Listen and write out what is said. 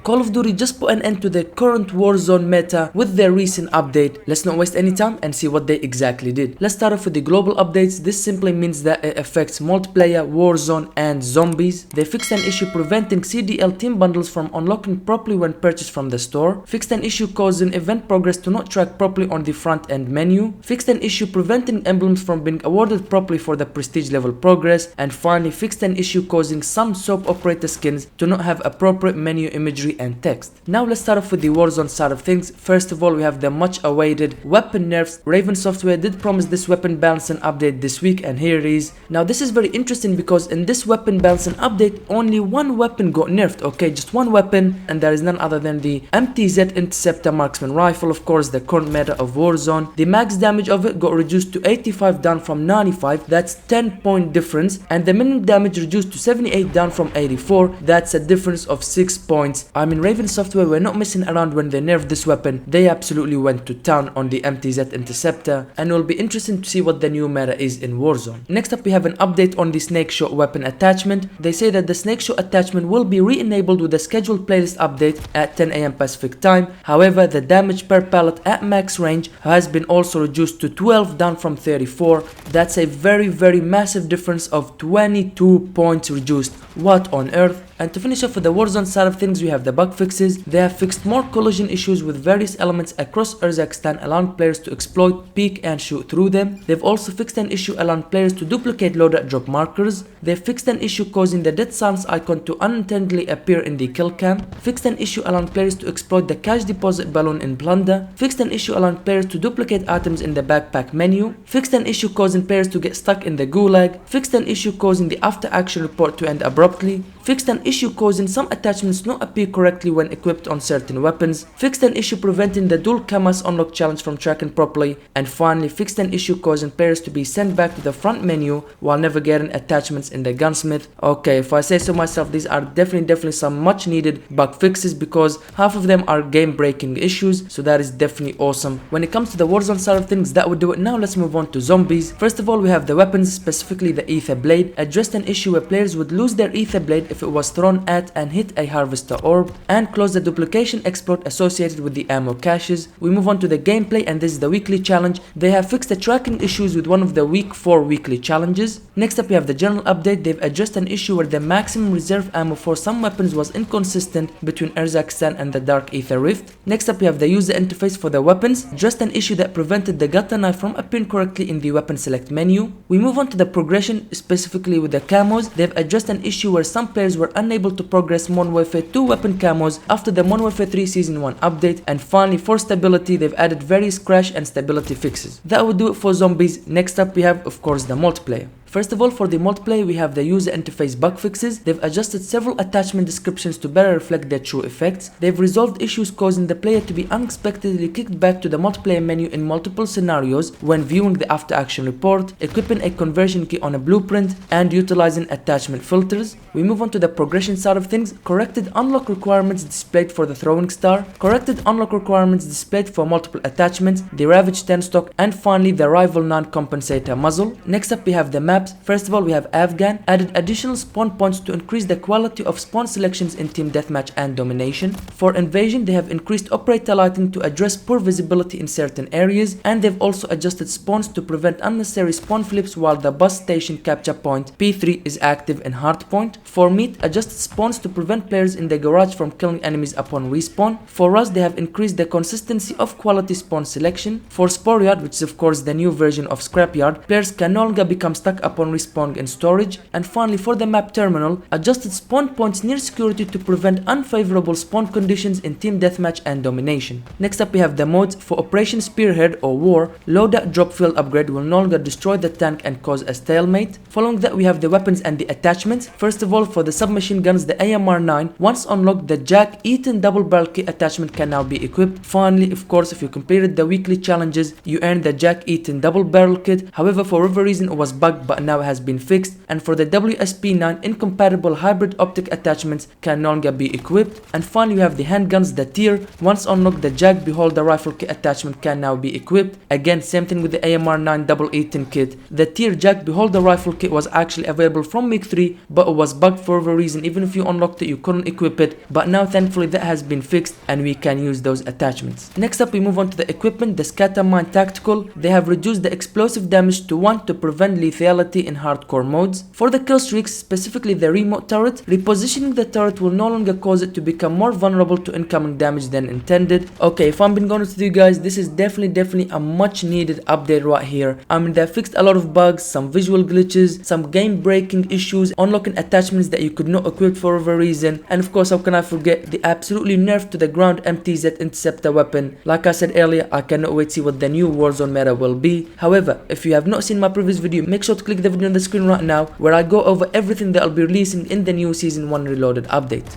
Call of Duty just put an end to the current Warzone meta with their recent update. Let's not waste any time and see what they exactly did. Let's start off with the global updates. This simply means that it affects multiplayer, Warzone and zombies. They fixed an issue preventing CDL team bundles from unlocking properly when purchased from the store. Fixed an issue causing event progress to not track properly on the front end menu. Fixed an issue preventing emblems from being awarded properly for the prestige level progress. And finally fixed an issue causing some soap operator skins to not have appropriate menu imagery and text. Now let's start off with the Warzone side of things. First of all, we have the much awaited weapon nerfs. Raven Software did promise this weapon balancing update this week, and here it is. Now this is very interesting because in this weapon balancing update only one weapon got nerfed, okay, just one weapon, and there is none other than the MTZ Interceptor Marksman Rifle, of course the current meta of Warzone. The max damage of it got reduced to 85 down from 95, that's 10-point difference, and the minimum damage reduced to 78 down from 84, that's a difference of 6 points. I mean, Raven Software were not messing around when they nerfed this weapon. They absolutely went to town on the MTZ Interceptor, and it will be interesting to see what the new meta is in Warzone. Next up we have an update on the Snake Shot weapon attachment. They say that the Snake Shot attachment will be re-enabled with a scheduled playlist update at 10 AM Pacific time. However, the damage per pallet at max range has been also reduced to 12 down from 34. That's a very massive difference of 22 points reduced. What on earth? And to finish off with the Warzone side of things, we have the bug fixes. They have fixed more collision issues with various elements across Urzakstan, allowing players to exploit, peek and shoot through them. They've also fixed an issue allowing players to duplicate loadout drop markers. They've fixed an issue causing the dead silence icon to unintentionally appear in the kill cam. Fixed an issue allowing players to exploit the cash deposit balloon in Plunder. Fixed an issue allowing players to duplicate items in the backpack menu. Fixed an issue causing players to get stuck in the gulag. Fixed an issue causing the after action report to end abruptly. Fixed an issue causing some attachments not appear correctly when equipped on certain weapons. Fixed an issue preventing the dual camas unlock challenge from tracking properly. And finally fixed an issue causing players to be sent back to the front menu while never getting attachments in the gunsmith. Okay, if I say so myself, these are definitely some much needed bug fixes because half of them are game breaking issues, so that is definitely awesome. When it comes to the Warzone side of things, that would do it. Now let's move on to zombies. First of all, we have the weapons, specifically the Ether Blade. Addressed an issue where players would lose their Ether Blade if it was thrown at and hit a harvester orb, and close the duplication exploit associated with the ammo caches. We move on to the gameplay, and this is the weekly challenge. They have fixed the tracking issues with one of the week 4 weekly challenges. Next up we have the general update. They've addressed an issue where the maximum reserve ammo for some weapons was inconsistent between Urzakstan and the Dark Ether Rift. Next up we have the user interface for the weapons. Addressed an issue that prevented the Gata knife from appearing correctly in the weapon select menu. We move on to the progression, specifically with the camos. They've addressed an issue where some players were unable to progress Modern Warfare 2 weapon camos after the Modern Warfare 3 Season 1 update. And finally for stability, they've added various crash and stability fixes. That would do it for zombies. Next up we have of course the multiplayer. First of all, for the multiplayer, we have the user interface bug fixes. They've adjusted several attachment descriptions to better reflect their true effects. They've resolved issues causing the player to be unexpectedly kicked back to the multiplayer menu in multiple scenarios when viewing the after action report, equipping a conversion key on a blueprint, and utilizing attachment filters. We move on to the progression side of things. Corrected unlock requirements displayed for the throwing star, corrected unlock requirements displayed for multiple attachments, the Ravage 10 stock, and finally the Rival 9 compensator muzzle. Next up we have the map. First of all, we have Afghan, added additional spawn points to increase the quality of spawn selections in team deathmatch and domination. For invasion, they have increased operator lighting to address poor visibility in certain areas, and they've also adjusted spawns to prevent unnecessary spawn flips while the bus station capture point P3 is active in hardpoint. For meat, adjusted spawns to prevent players in the garage from killing enemies upon respawn. For Rust, they have increased the consistency of quality spawn selection. For Sporyard, which is of course the new version of Scrapyard, players can no longer become stuck upon respawning in storage. And finally for the map terminal, adjusted spawn points near security to prevent unfavorable spawn conditions in team deathmatch and domination. Next up we have the modes. For Operation Spearhead or War, loadout drop field upgrade will no longer destroy the tank and cause a stalemate. Following that we have the weapons and the attachments. First of all, for the submachine guns, the AMR-9, once unlocked, the Jack Eaton double barrel kit attachment can now be equipped. Finally, of course, if you completed the weekly challenges, you earned the Jack Eaton double barrel kit. However, for whatever reason it was bugged, but but now has been fixed, and for the WSP9 incompatible hybrid optic attachments can no longer be equipped. And finally we have the handguns, the tier. Once unlocked, the Jag Beholder rifle kit attachment can now be equipped. Again, same thing with the AMR9 double 18 kit. The tier Jag Beholder rifle kit was actually available from week 3, but it was bugged for a reason. Even if you unlocked it, you couldn't equip it, but now thankfully that has been fixed and we can use those attachments. Next up we move on to the equipment, the Scatter Mine Tactical. They have reduced the explosive damage to 1 to prevent lethality in hardcore modes. For the kill streaks, specifically the remote turret, repositioning the turret will no longer cause it to become more vulnerable to incoming damage than intended. Okay, if I'm being honest with you guys, this is definitely a much needed update right here. I mean, they fixed a lot of bugs, some visual glitches, some game breaking issues, unlocking attachments that you could not equip for a reason, and of course how can I forget the absolutely nerf to the ground MTZ interceptor weapon. Like I said earlier, I cannot wait to see what the new Warzone meta will be. However, if you have not seen my previous video, make sure to click the video on the screen right now where I go over everything that I'll be releasing in the new Season 1 Reloaded update.